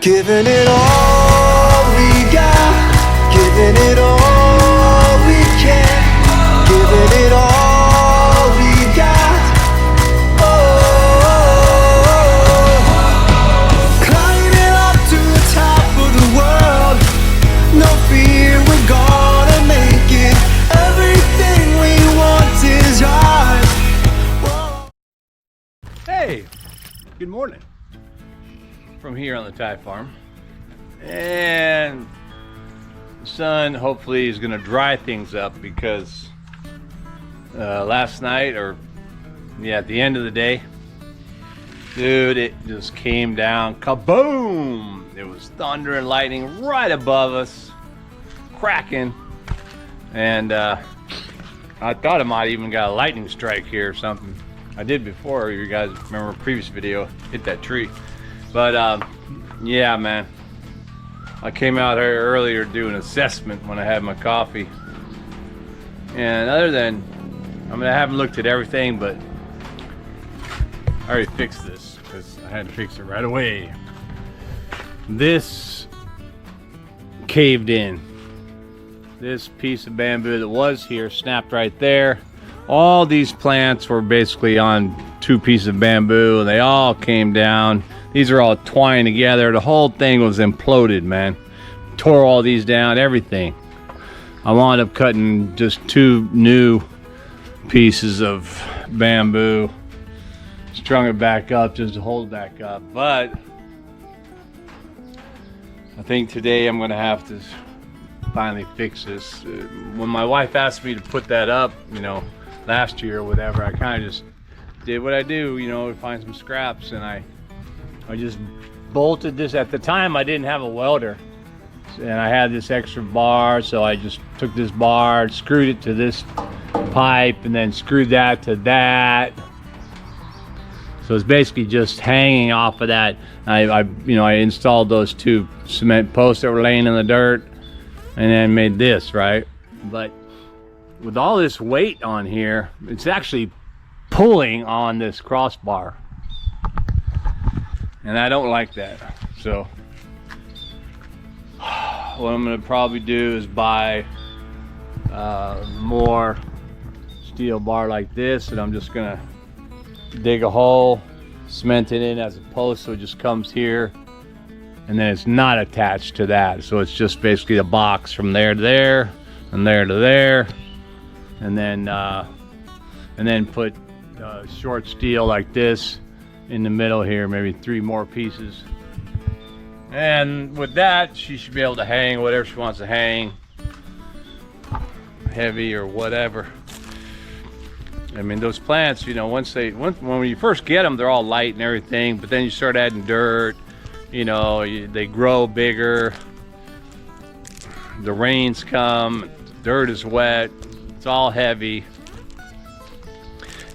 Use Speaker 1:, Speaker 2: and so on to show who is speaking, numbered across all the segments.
Speaker 1: Giving it all we got, giving it all we can, giving it all we got. Oh, climbing up to the top of the world, no fear, we're gonna make it. Everything we want is ours. Whoa.
Speaker 2: Hey, good morning from here on the Thai farm, and the sun hopefully is going to dry things up because last night, or yeah, at the end of the day, dude, it just came down kaboom. It was thunder and lightning right above us, cracking, and I thought I might even got a lightning strike here or something. I did before. You guys remember a previous video, hit that tree. But yeah, man, I came out here earlier to do an assessment when I had my coffee, and other than, I mean, I haven't looked at everything, but I already fixed this because I had to fix it right away. This caved in. This piece of bamboo that was here snapped right there. All these plants were basically on two pieces of bamboo, and they all came down. These are all twined together. The whole thing was imploded, man. Tore all these down, everything. I wound up cutting just two new pieces of bamboo, strung it back up just to hold it back up. But I think today I'm gonna have to finally fix this. When my wife asked me to put that up, you know, last year or whatever, I kind of just did what I do, you know, find some scraps, and I just bolted this. At the time, I didn't have a welder, and I had this extra bar, so I just took this bar, screwed it to this pipe, and then screwed that to that. So it's basically just hanging off of that. I installed those two cement posts that were laying in the dirt, and then made this, right? But with all this weight on here, it's actually pulling on this crossbar, and I don't like that. So what I'm gonna probably do is buy more steel bar like this, and I'm just gonna dig a hole, cement it in as a post, so it just comes here, and then it's not attached to that, so it's just basically a box from there to there and there to there, and then put short steel like this in the middle here, maybe 3 more pieces, and with that she should be able to hang whatever she wants to hang, heavy or whatever. I mean, those plants, you know, when you first get them, they're all light and everything, but then you start adding dirt, you know, they grow bigger, the rains come, dirt is wet, it's all heavy.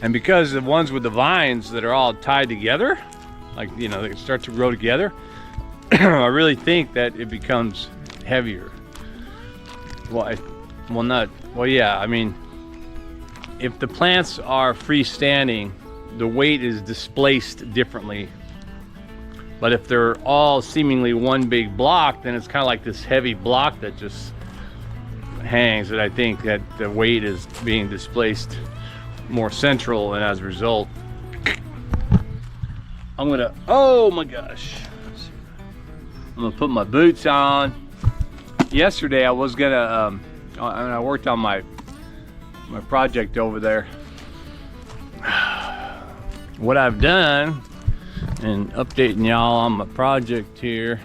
Speaker 2: And because the ones with the vines that are all tied together, like, you know, they start to grow together, I really think that it becomes heavier. Yeah, I mean, if the plants are freestanding, the weight is displaced differently. But if they're all seemingly one big block, then it's kind of like this heavy block that just hangs, and I think that the weight is being displaced more central, and as a result, I'm gonna, oh my gosh, I'm gonna put my boots on. Yesterday I was gonna, I worked on my project over there. What I've done, and updating y'all on my project here,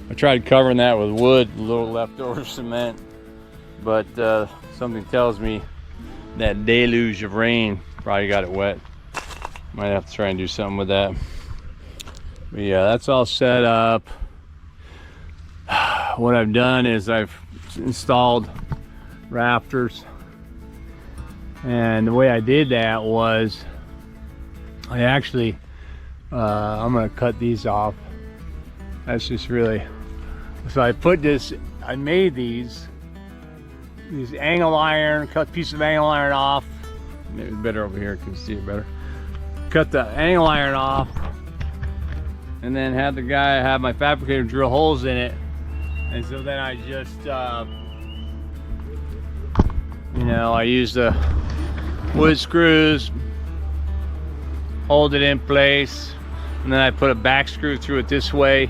Speaker 2: I tried covering that with wood, a little leftover cement, but something tells me that deluge of rain probably got it wet. Might have to try and do something with that. But yeah, that's all set up. What I've done is I've installed rafters, and the way I did that was I actually I'm gonna cut these off. That's just really, so I put this, I made these angle iron, cut a piece of angle iron off, maybe better over here, you can see it better. Cut the angle iron off, and then have the guy have my fabricator drill holes in it. And so then I just, you know, I use the wood screws, hold it in place, and then I put a back screw through it this way.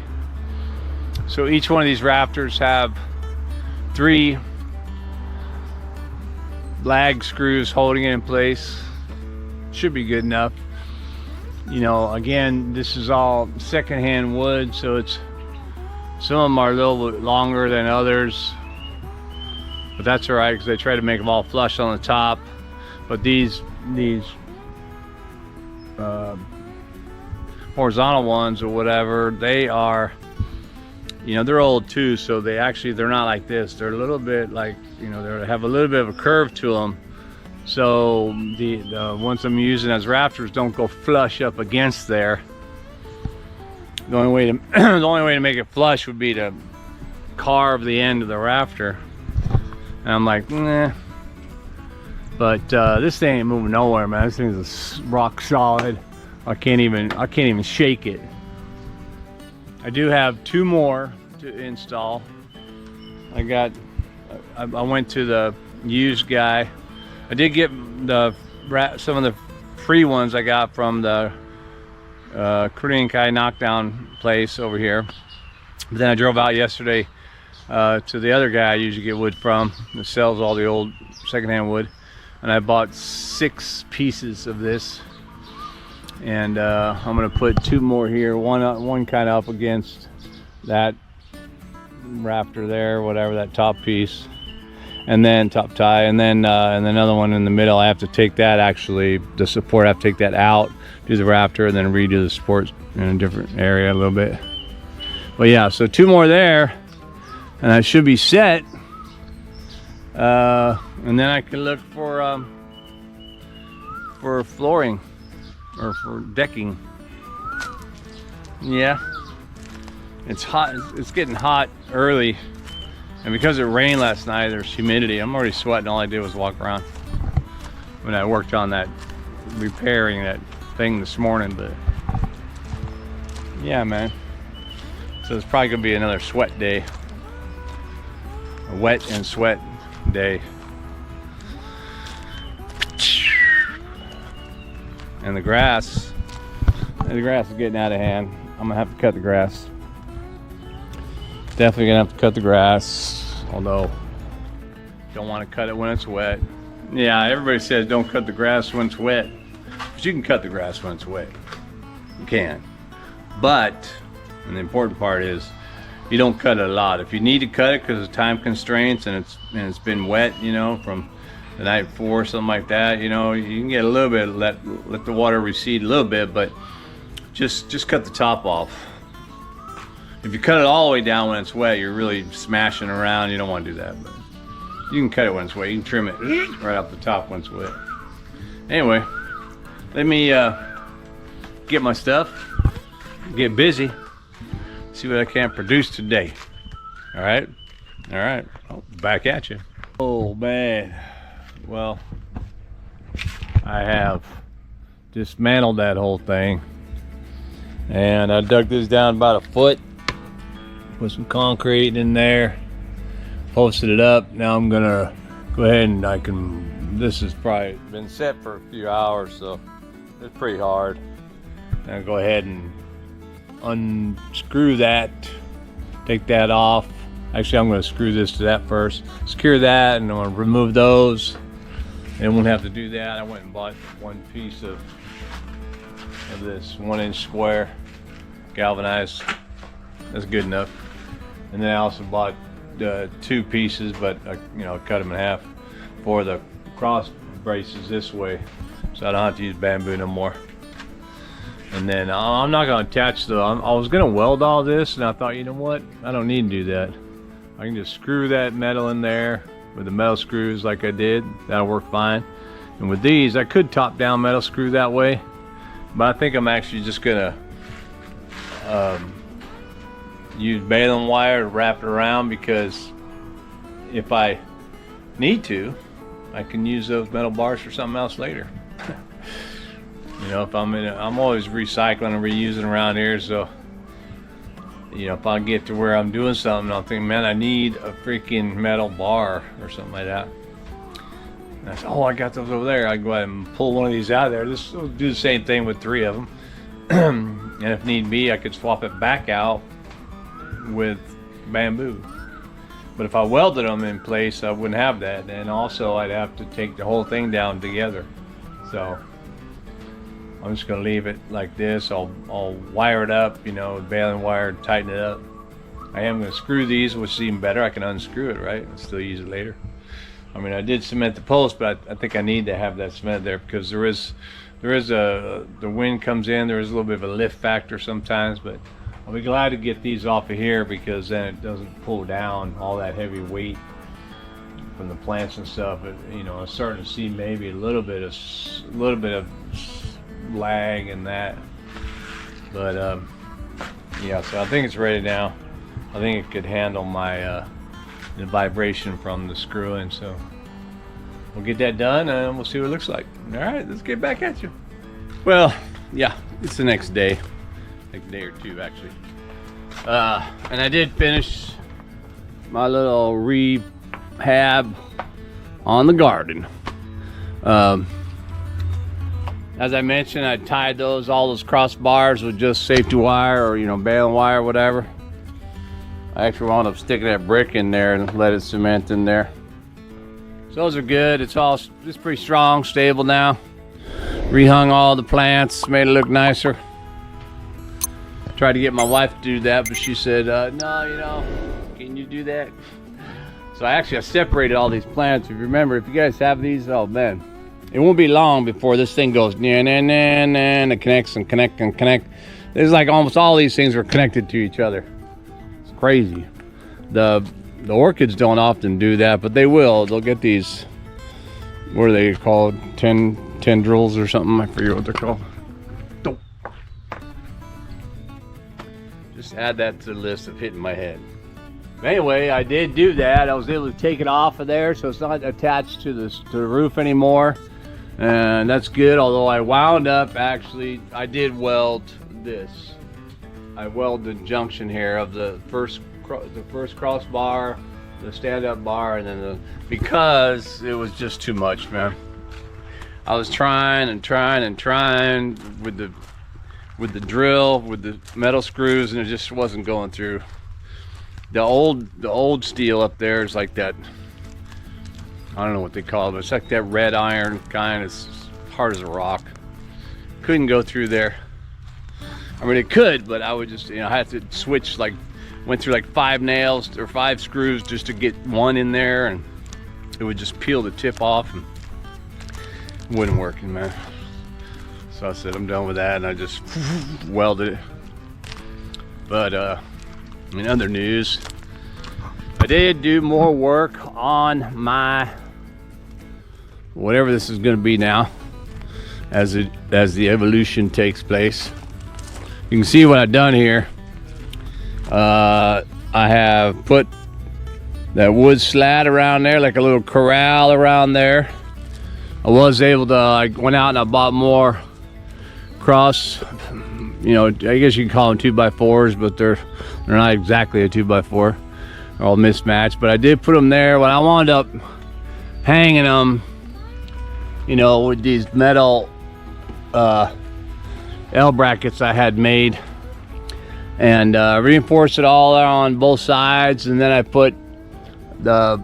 Speaker 2: So each one of these rafters have 3 lag screws holding it in place. Should be good enough. You know, again, this is all secondhand wood, so it's, some of them are a little bit longer than others, but that's all right because they try to make them all flush on the top. But these horizontal ones or whatever, they are, you know, they're old too, so they're not like this. They're a little bit like, you know, they have a little bit of a curve to them. So the ones I'm using as rafters don't go flush up against there. The only way to the only way to make it flush would be to carve the end of the rafter. And I'm like, nah. But this thing ain't moving nowhere, man. This thing's rock solid. I can't even shake it. I do have 2 more to install. I went to the used guy. I did get some of the free ones I got from the Korean Kai knockdown place over here. But then I drove out yesterday to the other guy I usually get wood from that sells all the old secondhand wood, and I bought 6 pieces of this. And I'm gonna put 2 more here, one kind of up against that rafter there, whatever, that top piece, and then top tie, and then another one in the middle. I have to take that, actually, the support, I have to take that out, do the rafter, and then redo the support in a different area a little bit. But yeah, so 2 more there, and I should be set. And then I can look for flooring or for decking. Yeah, it's hot. It's getting hot early, and because it rained last night, there's humidity. I'm already sweating. All I did was walk around when I worked on that, repairing that thing this morning. But yeah, man, so it's probably gonna be another sweat day, a wet and sweat day. And the grass is getting out of hand. I'm gonna have to cut the grass. Definitely gonna have to cut the grass, although don't want to cut it when it's wet. Yeah, everybody says don't cut the grass when it's wet, but you can cut the grass when it's wet. You can, but, and the important part is, you don't cut it a lot. If you need to cut it because of time constraints and it's been wet, you know, from the night before, something like that, you know, you can get a little bit, let the water recede a little bit, but just cut the top off. If you cut it all the way down when it's wet, you're really smashing around. You don't want to do that, but you can cut it when it's wet. You can trim it right off the top when it's wet. Anyway, let me get my stuff, get busy, see what I can produce today. All right, oh, back at you. Oh man, well, I have dismantled that whole thing, and I dug this down about 1 foot, put some concrete in there, posted it up. Now I'm gonna go ahead and this has probably been set for a few hours, so it's pretty hard. Now go ahead and unscrew that, take that off. Actually, I'm going to screw this to that first, secure that, and I'm going to remove those, and won't have to do that. I went and bought 1 piece of this 1-inch square galvanized. That's good enough. And then I also bought 2 pieces, but you know, cut them in half for the cross braces this way, so I don't have to use bamboo no more. And then I'm not going to attach I was going to weld all this, and I thought, you know what, I don't need to do that. I can just screw that metal in there with the metal screws like I did. That'll work fine. And with these, I could top down metal screw that way, but I think I'm actually just going to use baling wire to wrap it around, because if I need to, I can use those metal bars for something else later. You know, if I'm always recycling and reusing around here, so you know, if I get to where I'm doing something, I'll think, man, I need a freaking metal bar or something like that. And I said, oh, I got those over there. I go ahead and pull one of these out of there. This will do the same thing with 3 of them. And if need be, I could swap it back out with bamboo. But if I welded them in place, I wouldn't have that. And also, I'd have to take the whole thing down together. So I'm just gonna leave it like this. I'll wire it up, you know, with baling wire, tighten it up. I am gonna screw these, which is even better. I can unscrew it, right? And still use it later. I mean, I did cement the post, but I think I need to have that cement there because the wind comes in. There is a little bit of a lift factor sometimes, but I'll be glad to get these off of here because then it doesn't pull down all that heavy weight from the plants and stuff. But, you know, I'm starting to see maybe a little bit of lag in that. But yeah, so I think it's ready now. I think it could handle my the vibration from the screw-in. So we'll get that done and we'll see what it looks like. All right, let's get back at you. Well, yeah, it's the next day. Like a day or two actually. And I did finish my little rehab on the garden. As I mentioned, I tied all those crossbars with just safety wire or, you know, baling wire or whatever. I actually wound up sticking that brick in there and let it cement in there. So those are good. It's pretty strong, stable now. Rehung all the plants, made it look nicer. Tried to get my wife to do that, but she said, no, you know, can you do that? So I separated all these plants. If you remember, if you guys have these, oh man, it won't be long before this thing goes, and it connects and connect and connect. It's like almost all these things are connected to each other. It's crazy. The orchids don't often do that, but they will. They'll get these, what are they called? Tendrils or something. I forget what they're called. Just add that to the list of hitting my head. But anyway, I did do that. I was able to take it off of there, so it's not attached to the roof anymore, and that's good. Although I wound up I did weld this. I welded the junction here of the first crossbar, the stand-up bar, and then because it was just too much, man. I was trying with the drill, with the metal screws, and it just wasn't going through. The old steel up there is like that, I don't know what they call it, but it's like that red iron kind. It's hard as a rock. Couldn't go through there. I mean, it could, but I would just, you know, I had to switch, like, went through like 5 nails or 5 screws just to get one in there, and it would just peel the tip off and it wasn't working, man. So I said, I'm done with that, and I just welded it. But in other news, I did do more work on my, whatever this is gonna be now, as the evolution takes place. You can see what I've done here. I have put that wood slat around there, like a little corral around there. I was able to, I went out and I bought more cross, you know, I guess you can call them 2x4s, but they're not exactly a 2x4. They're all mismatched, but I did put them there. When I wound up hanging them, you know, with these metal L brackets I had made, and reinforced it all on both sides, and then I put the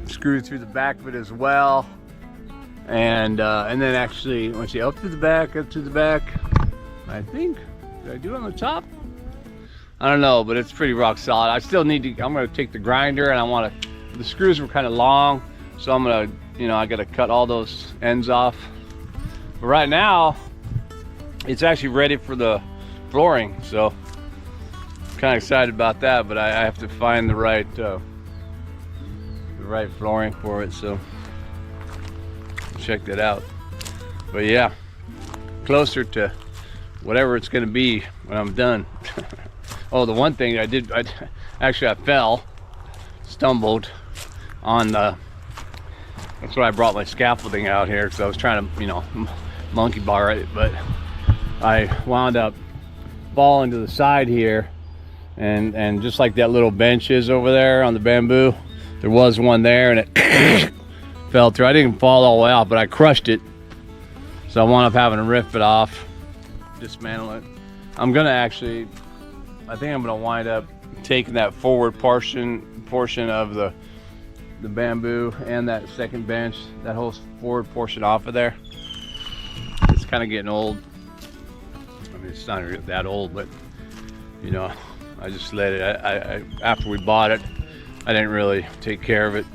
Speaker 2: screw through the back of it as well. And then actually, let's see, up to the back, I think, did I do it on the top? I don't know, but it's pretty rock solid. I still need to, I'm gonna take the grinder, and the screws were kind of long, so I'm gonna, you know, I gotta cut all those ends off. But right now, it's actually ready for the flooring, so I'm kind of excited about that, but I have to find the right flooring for it, so check that out. But yeah, closer to whatever it's gonna be when I'm done. Oh, the one thing I did, I fell, stumbled on the, that's why I brought my scaffolding out here, because I was trying to, you know, monkey bar it, but I wound up falling to the side here, and just like that little bench is over there on the bamboo, there was one there, and it fell through. I didn't fall all the way out, but I crushed it, so I wound up having to rip it off, dismantle it. I'm gonna actually, I think I'm gonna wind up taking that forward portion of the bamboo and that second bench, that whole forward portion off of there. It's kind of getting old. I mean, it's not that old, but you know, I just let it. I after we bought it, I didn't really take care of it.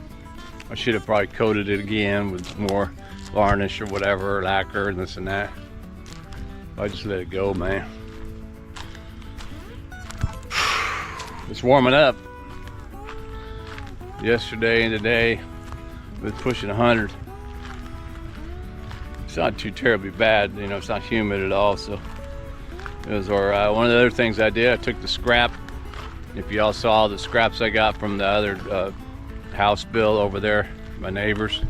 Speaker 2: I should have probably coated it again with more varnish or whatever, lacquer and this and that. I just let it go, man. It's warming up. Yesterday and today it was pushing 100. It's not too terribly bad, you know, it's not humid at all, so it was alright. One of the other things I did, I took the scrap. If y'all saw the scraps I got from the other house bill over there, my neighbors,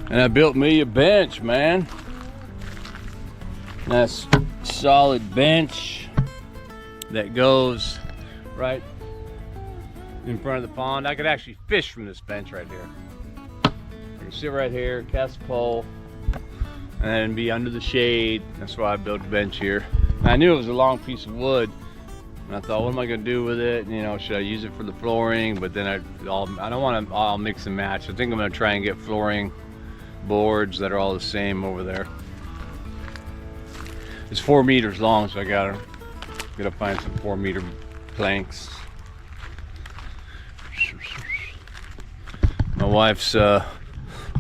Speaker 2: and I built me a bench, man. Nice solid bench that goes right in front of the pond. I could actually fish from this bench right here. I can sit right here, cast a pole, and then be under the shade. That's why I built a bench here. And I knew it was a long piece of wood, and I thought, what am I gonna do with it? You know, should I use it for the flooring? But then I don't want to all mix and match. I think I'm gonna try and get flooring boards that are all the same over there. It's 4 meters long, so I gotta find some 4-meter planks. My wife's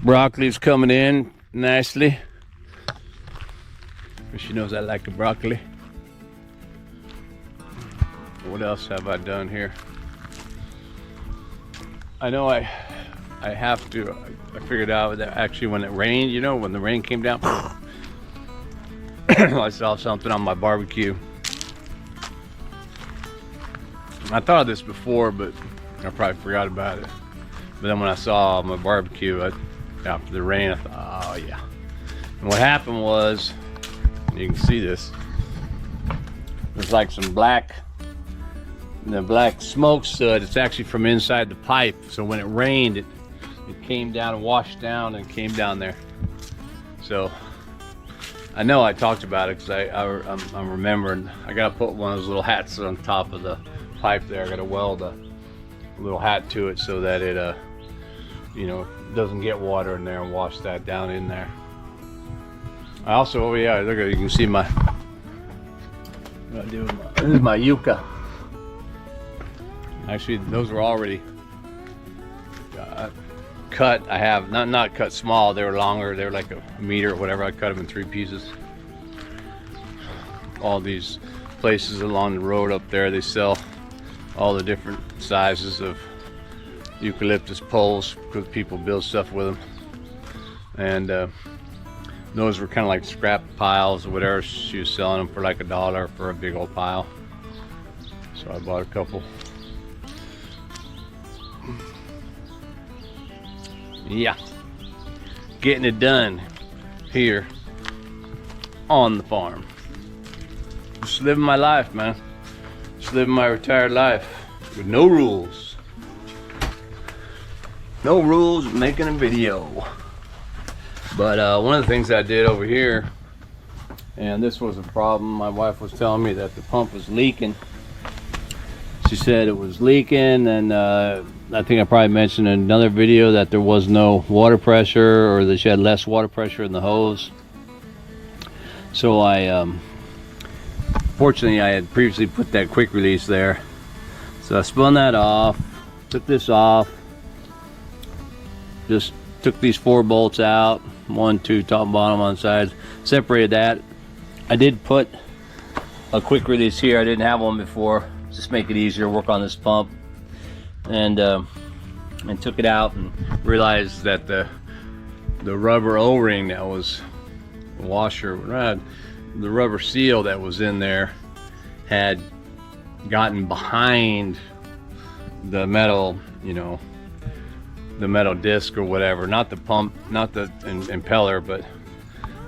Speaker 2: broccoli's coming in nicely. She knows I like the broccoli. What else have I done here? I know I have to. I figured out that actually when it rained, you know, when the rain came down, I saw something on my barbecue. I thought of this before, but I probably forgot about it. But then when I saw my barbecue after the rain, I thought, oh yeah. And what happened was, you can see this, there's like some black smoke soot. It's actually from inside the pipe. So when it rained, it came down and washed down and came down there. So I know I talked about it because I'm remembering. I gotta put one of those little hats on top of the pipe there. I gotta weld a little hat to it so that it you know, doesn't get water in there and wash that down in there. I also, oh yeah, look at it, you can see my, this is my yucca. Actually, those were already cut. I have not cut small, they were longer, they were like a meter or whatever. I cut them in 3 pieces. All these places along the road up there, they sell all the different sizes of eucalyptus poles because people build stuff with them. And those were kind of like scrap piles or whatever. She was selling them for like $1 for a big old pile. So I bought a couple. Yeah, getting it done here on the farm. Just living my life, man. Just living my retired life with no rules. No rules, making a video. But one of the things I did over here, and this was a problem, my wife was telling me that the pump was leaking. She said it was leaking, and I think I probably mentioned in another video that there was no water pressure, or that she had less water pressure in the hose. So fortunately I had previously put that quick release there. So I spun that off, took this off, just took these 4 bolts out, 1, 2, top and bottom on the sides, separated that. I did put a quick release here. I didn't have one before, just make it easier to work on this pump. And took it out and realized that the rubber O-ring that was the washer, the rubber seal that was in there had gotten behind the metal, you know, the metal disc or whatever, not the pump, not the impeller, but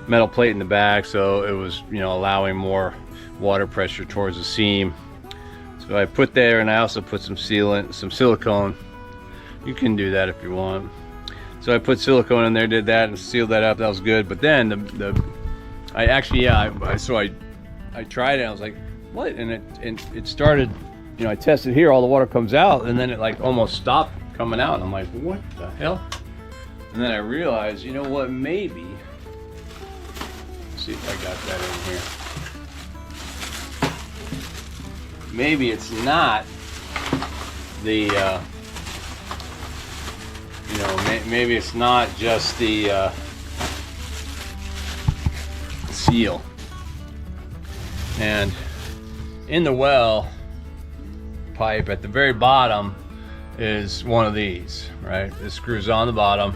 Speaker 2: metal plate in the back. So it was, you know, allowing more water pressure towards the seam. So I put there, and I also put some sealant, some silicone. You can do that if you want. So I put silicone in there, did that, and sealed that up. That was good. But then I tried it. I was like, what? And it started. You know, I tested here. All the water comes out, and then it like almost stopped coming out. And I'm like, what the hell? And then I realized, you know what? Maybe. Let's see if I got that in here. Maybe it's not the. You know, maybe it's not just the seal. And in the well pipe at the very bottom is one of these, right? It screws on the bottom,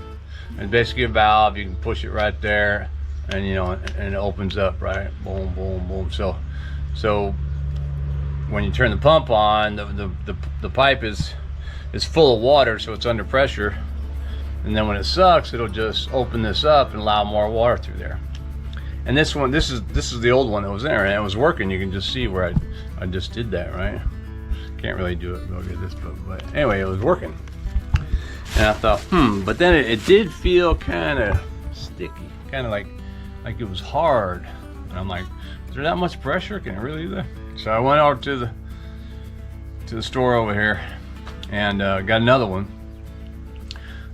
Speaker 2: and basically a valve. You can push it right there, and you know, and it opens up, right? Boom, boom, boom. So when you turn the pump on, the pipe is full of water, so it's under pressure. And then when it sucks, it'll just open this up and allow more water through there. And this one, this is the old one that was there, and it was working. You can just see where I just did that, right? Can't really do it. Look at this, but anyway, it was working. And I thought, but then it did feel kind of sticky, kind of like it was hard. And I'm like, is there that much pressure? Can it really do that? So I went out to the store over here and got another one.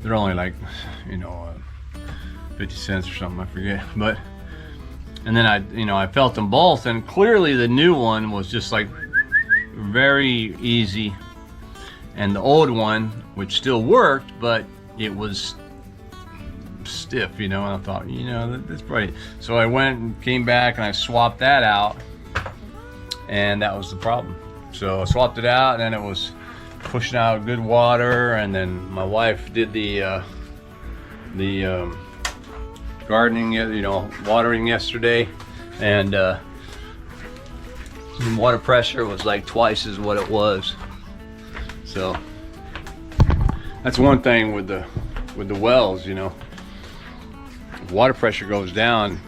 Speaker 2: They're only like, you know, 50 cents or something, I forget. But, and then I felt them both, and clearly the new one was just like very easy, and the old one, which still worked, but it was stiff, you know. And I thought, you know, that's probably. So I went and came back and I swapped that out, and that was the problem. So I swapped it out, and then it was pushing out good water. And then my wife did the gardening, you know, watering yesterday, and the water pressure was like twice as what it was. So that's one thing with the wells, you know. If water pressure goes down,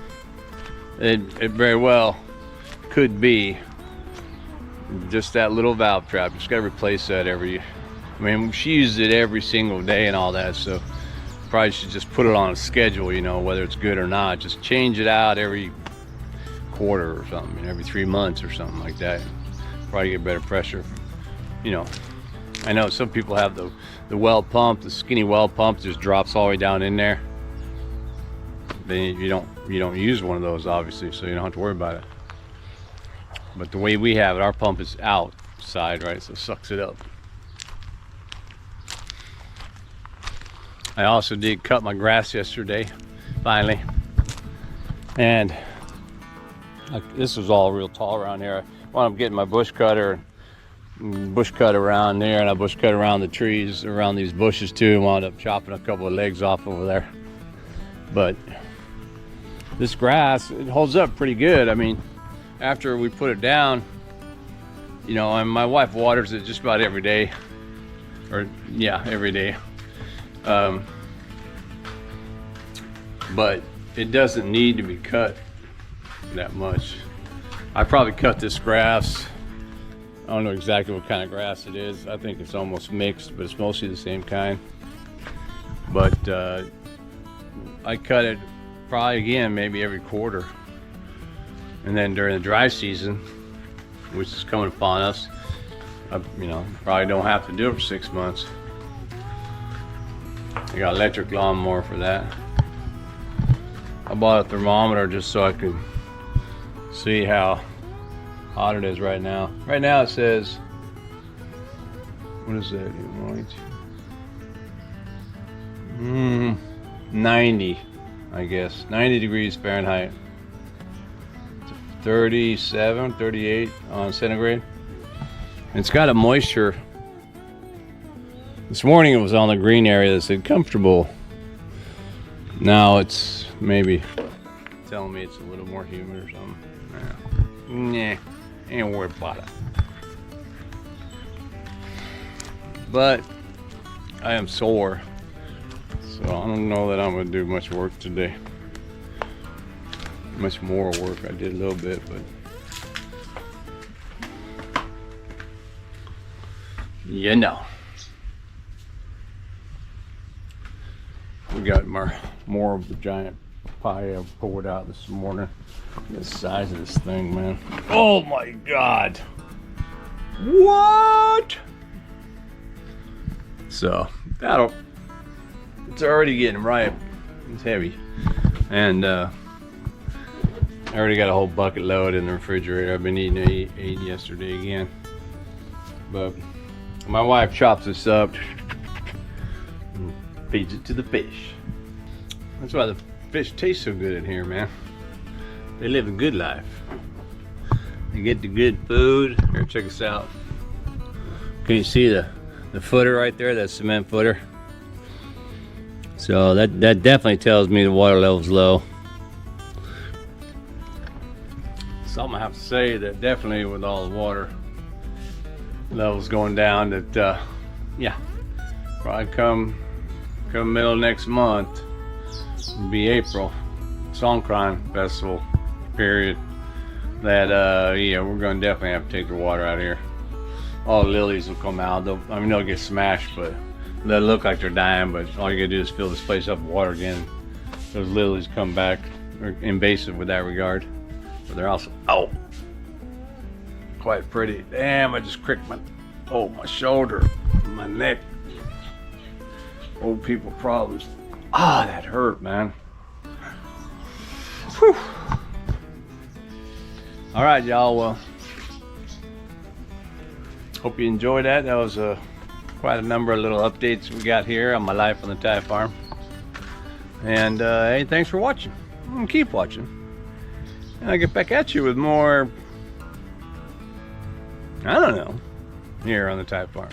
Speaker 2: it very well could be just that little valve trap. Just gotta replace that I mean, she uses it every single day and all that, so probably should just put it on a schedule, you know, whether it's good or not. Just change it out every quarter or something, every 3 months or something like that. Probably get better pressure. You know, I know some people have the well pump, the skinny well pump, just drops all the way down in there. Then you don't use one of those, obviously, so you don't have to worry about it. But the way we have it, our pump is outside, right? So it sucks it up. I also did cut my grass yesterday, finally. And this was all real tall around here. I wound up getting my bush cutter around there, and I bush cut around the trees, around these bushes too, and wound up chopping a couple of legs off over there. But this grass, it holds up pretty good. I mean, after we put it down, you know, and my wife waters it just about every day, every day. But it doesn't need to be cut that much. I probably cut this grass. I don't know exactly what kind of grass it is. I think it's almost mixed, but it's mostly the same kind. But I cut it probably again maybe every quarter. And then during the dry season, which is coming upon us, I, you know, probably don't have to do it for 6 months. I got an electric lawnmower for that. I bought a thermometer just so I could see how hot it is right now. Right now it says, what is that? 90, I guess. 90 degrees Fahrenheit. 37, 38 on centigrade. It's got a moisture. This morning it was on the green area that said comfortable. Now it's maybe telling me it's a little more humid or something. Nah, ain't worried about it. But I am sore, so I don't know that I'm gonna do much work today. Much more work. I did a little bit, but you know. We got more of the giant pie I poured out this morning. The size of this thing, man. Oh my God. What? So it's already getting ripe. It's heavy. And I already got a whole bucket load in the refrigerator. I've been eating ate yesterday again. But my wife chops this up and feeds it to the fish. That's why the fish taste so good in here, man. They live a good life. They get the good food. Here, check this out. Can you see the footer right there? That cement footer. So that definitely tells me the water level's low. So I'm gonna have to say that definitely with all the water levels going down, that yeah, probably come middle of next month, it'll be April, Songkran Festival period, that yeah, we're gonna definitely have to take the water out of here. All the lilies will come out. They'll get smashed, but they'll look like they're dying, but all you gotta do is fill this place up with water again. Those lilies come back. They're invasive with that regard, but they're also, oh, quite pretty. Damn, I just cricked my shoulder, my neck. Old people problems. Ah, that hurt, man. Whew. All right, y'all, well, hope you enjoyed that. That was quite a number of little updates we got here on my life on the Thai farm. And hey, thanks for watching. Keep watching. And I'll get back at you with more, I don't know, here on the Thai farm.